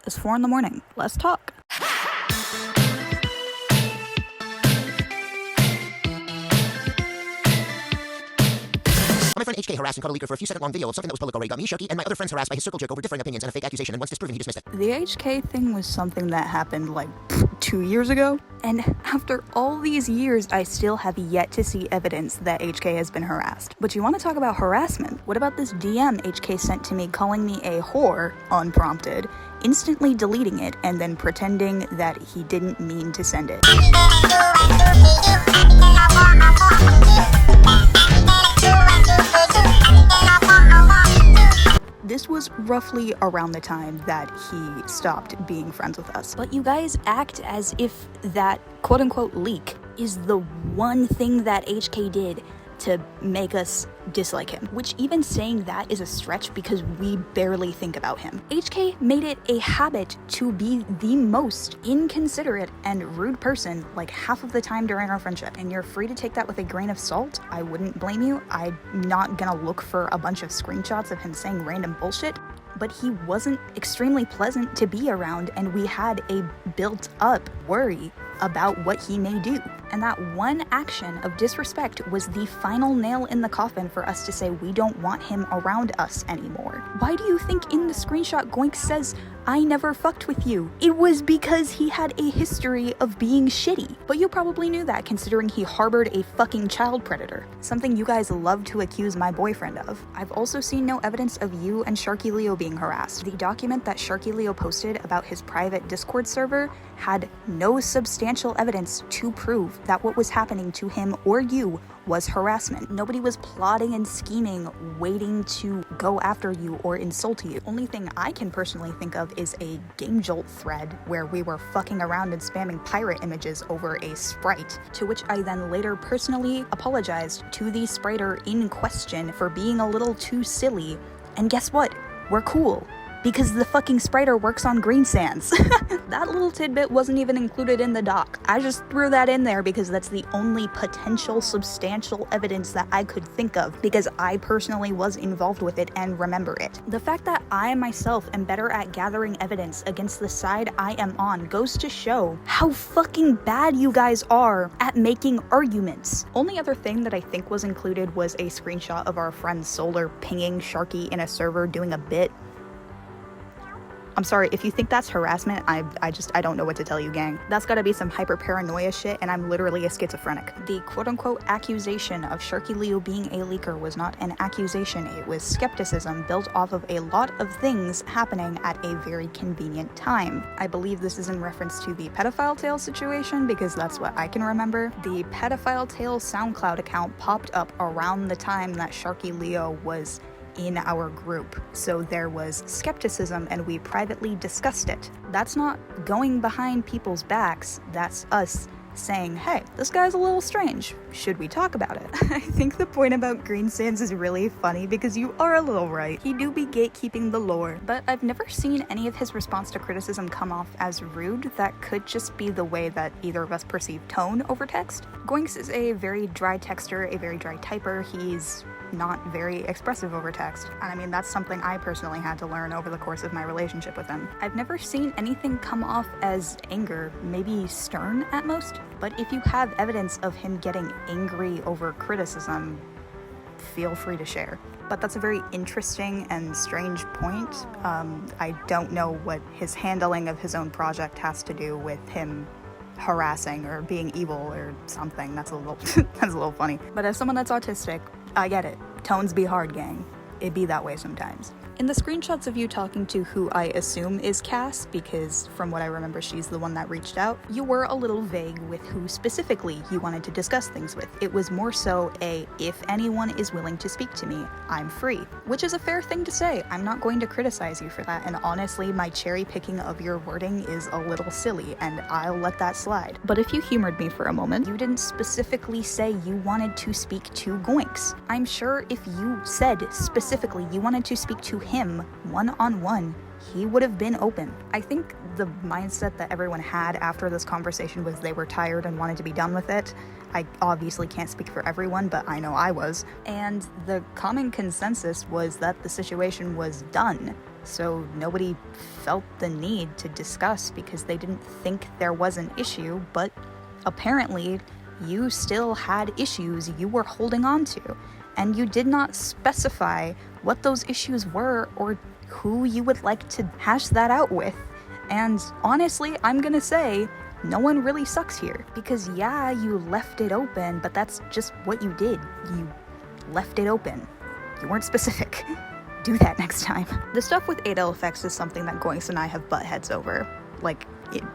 It's 4 in the morning. Let's talk. My friend HK harassed and called a leaker for a few second-long video of something that was public already got me, Sharky, and my other friends harassed by his circle jerk over differing opinions and a fake accusation, and once disproven, he dismissed it. The HK thing was something that happened like 2 years ago, and after all these years, I still have yet to see evidence that HK has been harassed. But you want to talk about harassment? What about this DM HK sent to me calling me a whore, unprompted, instantly deleting it, and then pretending that he didn't mean to send it? This was roughly around the time that he stopped being friends with us. But you guys act as if that quote-unquote leak is the one thing that HK did to make us dislike him, which even saying that is a stretch because we barely think about him. HK made it a habit to be the most inconsiderate and rude person like half of the time during our friendship, and you're free to take that with a grain of salt. I wouldn't blame you. I'm not gonna look for a bunch of screenshots of him saying random bullshit, but he wasn't extremely pleasant to be around, and we had a built-up worry about what he may do. And that one action of disrespect was the final nail in the coffin for us to say we don't want him around us anymore. Why do you think in the screenshot Goink says, "I never fucked with you"? It was because he had a history of being shitty. But you probably knew that, considering he harbored a fucking child predator. Something you guys love to accuse my boyfriend of. I've also seen no evidence of you and Sharky Leo being harassed. The document that Sharky Leo posted about his private Discord server had no substantial evidence to prove that what was happening to him or you was harassment. Nobody was plotting and scheming, waiting to go after you or insult you. Only thing I can personally think of is a Game Jolt thread where we were fucking around and spamming pirate images over a sprite, to which I then later personally apologized to the spriter in question for being a little too silly. And guess what? We're cool. Because the fucking spriter works on green sands. That little tidbit wasn't even included in the doc. I just threw that in there because that's the only potential substantial evidence that I could think of, because I personally was involved with it and remember it. The fact that I myself am better at gathering evidence against the side I am on goes to show how fucking bad you guys are at making arguments. Only other thing that I think was included was a screenshot of our friend Solar pinging Sharky in a server doing a bit. I'm sorry, if you think that's harassment, I don't know what to tell you, gang. That's gotta be some hyper paranoia shit, and I'm literally a schizophrenic. The quote-unquote accusation of Sharky Leo being a leaker was not an accusation, it was skepticism built off of a lot of things happening at a very convenient time. I believe this is in reference to the Pedophile Tale situation, because that's what I can remember. The Pedophile Tale SoundCloud account popped up around the time that Sharky Leo was in our group, so there was skepticism and we privately discussed it. That's not going behind people's backs, that's us saying, hey, this guy's a little strange, should we talk about it? I think the point about Green Sands is really funny because you are a little right. He do be gatekeeping the lore, but I've never seen any of his response to criticism come off as rude. That could just be the way that either of us perceive tone over text. Goinks is a very dry texter, a very dry typer. He's not very expressive over text. And I mean, that's something I personally had to learn over the course of my relationship with him. I've never seen anything come off as anger, maybe stern at most. But if you have evidence of him getting angry over criticism, feel free to share. But that's a very interesting and strange point. I don't know what his handling of his own project has to do with him harassing or being evil or something. That's a little that's a little funny. But as someone that's autistic, I get it. Tones be hard, gang. It be that way sometimes. In the screenshots of you talking to who I assume is Cass, because from what I remember she's the one that reached out, you were a little vague with who specifically you wanted to discuss things with. It was more so a, if anyone is willing to speak to me, I'm free. Which is a fair thing to say. I'm not going to criticize you for that, and honestly, my cherry picking of your wording is a little silly, and I'll let that slide. But if you humored me for a moment, you didn't specifically say you wanted to speak to Goinks. I'm sure if you said specifically you wanted to speak to him one-on-one, he would have been open. I think the mindset that everyone had after this conversation was they were tired and wanted to be done with it. I obviously can't speak for everyone, but I know I was. And the common consensus was that the situation was done. so nobody felt the need to discuss because they didn't think there was an issue, but apparently you still had issues you were holding on to, and you did not specify what those issues were or who you would like to hash that out with. And honestly, I'm gonna say, no one really sucks here. Because yeah, you left it open, but that's just what you did. You left it open. You weren't specific. Do that next time. The stuff with ADLFX is something that Goinks and I have butt heads over. Like,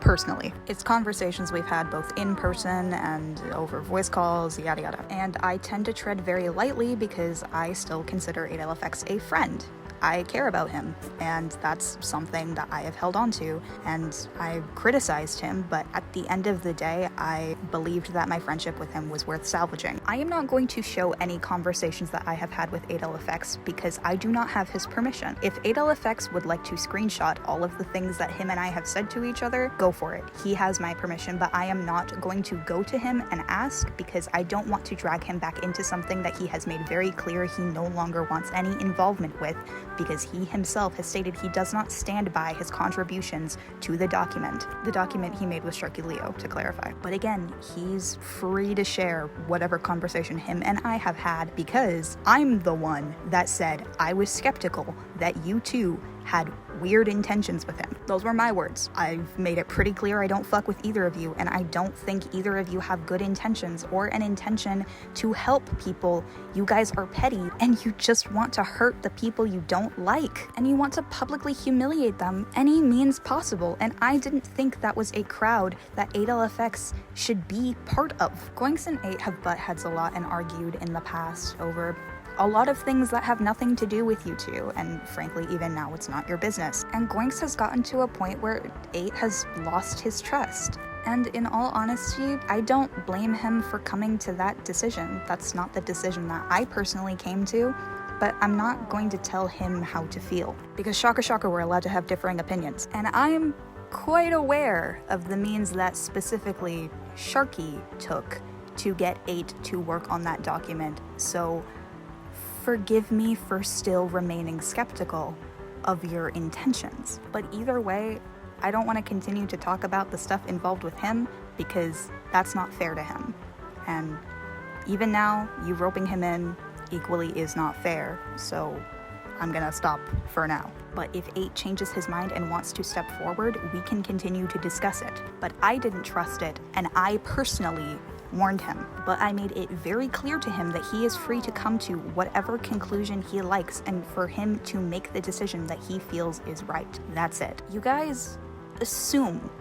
personally. It's conversations we've had both in person and over voice calls, yada yada. And I tend to tread very lightly because I still consider ADLFX a friend. I care about him, and that's something that I have held on to, and I criticized him, but at the end of the day, I believed that my friendship with him was worth salvaging. I am not going to show any conversations that I have had with ADLFX because I do not have his permission. If ADLFX would like to screenshot all of the things that him and I have said to each other, go for it. He has my permission, but I am not going to go to him and ask because I don't want to drag him back into something that he has made very clear he no longer wants any involvement with, because he himself has stated he does not stand by his contributions to the document. The document he made with Sharky Leo, to clarify. But again, he's free to share whatever conversation him and I have had, because I'm the one that said I was skeptical that you two had weird intentions with him. Those were my words. I've made it pretty clear I don't fuck with either of you, and I don't think either of you have good intentions or an intention to help people. You guys are petty, and you just want to hurt the people you don't like, and you want to publicly humiliate them any means possible, and I didn't think that was a crowd that ADLFX should be part of. Goinks and 8 have butt heads a lot and argued in the past over a lot of things that have nothing to do with you two, and frankly, even now it's not your business. And Goinks has gotten to a point where 8 has lost his trust. And in all honesty, I don't blame him for coming to that decision. That's not the decision that I personally came to, but I'm not going to tell him how to feel. Because shaka shaka, we're allowed to have differing opinions. And I'm quite aware of the means that specifically Sharky took to get 8 to work on that document, so forgive me for still remaining skeptical of your intentions. But either way, I don't want to continue to talk about the stuff involved with him because that's not fair to him. And even now, you roping him in equally is not fair, so I'm gonna stop for now. But if 8 changes his mind and wants to step forward, we can continue to discuss it. But I didn't trust it, and I personally warned him, but I made it very clear to him that he is free to come to whatever conclusion he likes and for him to make the decision that he feels is right. That's it. You guys assume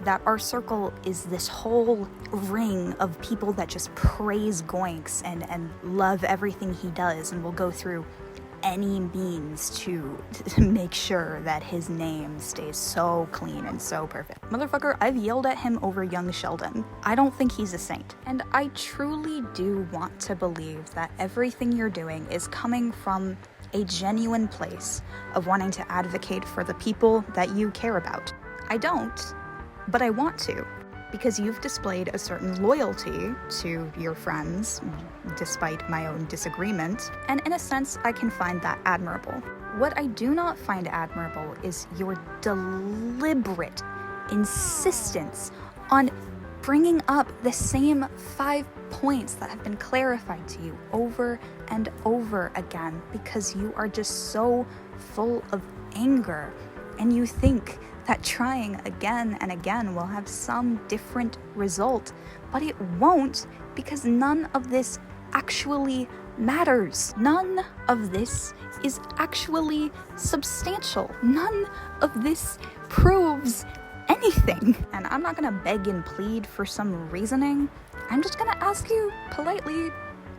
that our circle is this whole ring of people that just praise Goinks and love everything he does and will go through any means to make sure that his name stays so clean and so perfect. Motherfucker, I've yelled at him over young Sheldon. I don't think he's a saint. And I truly do want to believe that everything you're doing is coming from a genuine place of wanting to advocate for the people that you care about. I don't, but I want to. Because you've displayed a certain loyalty to your friends, despite my own disagreement, and in a sense, I can find that admirable. What I do not find admirable is your deliberate insistence on bringing up the same 5 points that have been clarified to you over and over again, because you are just so full of anger, and you think that trying again and again will have some different result, but it won't, because none of this actually matters. None of this is actually substantial. None of this proves anything. And I'm not gonna beg and plead for some reasoning. I'm just gonna ask you politely,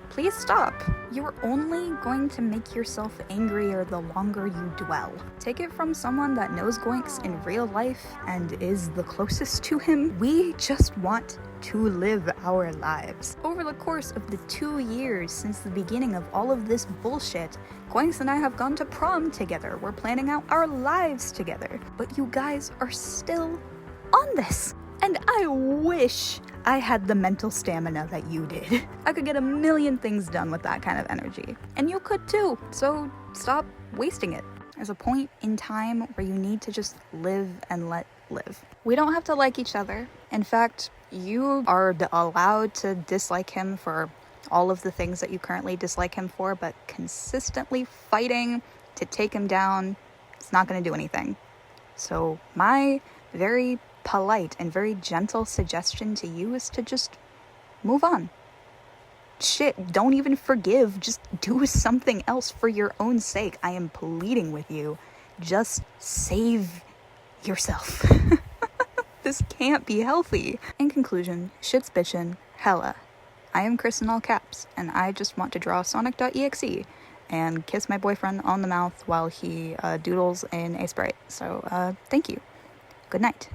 please stop. You're only going to make yourself angrier the longer you dwell. Take it from someone that knows Goinks in real life and is the closest to him. We just want to live our lives. Over the course of the 2 years since the beginning of all of this bullshit, Goinks and I have gone to prom together. We're planning out our lives together. But you guys are still on this. And I wish I had the mental stamina that you did. I could get a million things done with that kind of energy. And you could too, so stop wasting it. There's a point in time where you need to just live and let live. We don't have to like each other. In fact, you are allowed to dislike him for all of the things that you currently dislike him for, but consistently fighting to take him down, it's not going to do anything. So my very polite and very gentle suggestion to you is to just move on. Shit, don't even forgive. Just do something else for your own sake. I am pleading with you. Just save yourself. This can't be healthy. In conclusion, shit's bitchin', hella. I am Chris in all caps, and I just want to draw Sonic.exe and kiss my boyfriend on the mouth while he doodles in a Sprite. So, thank you. Good night.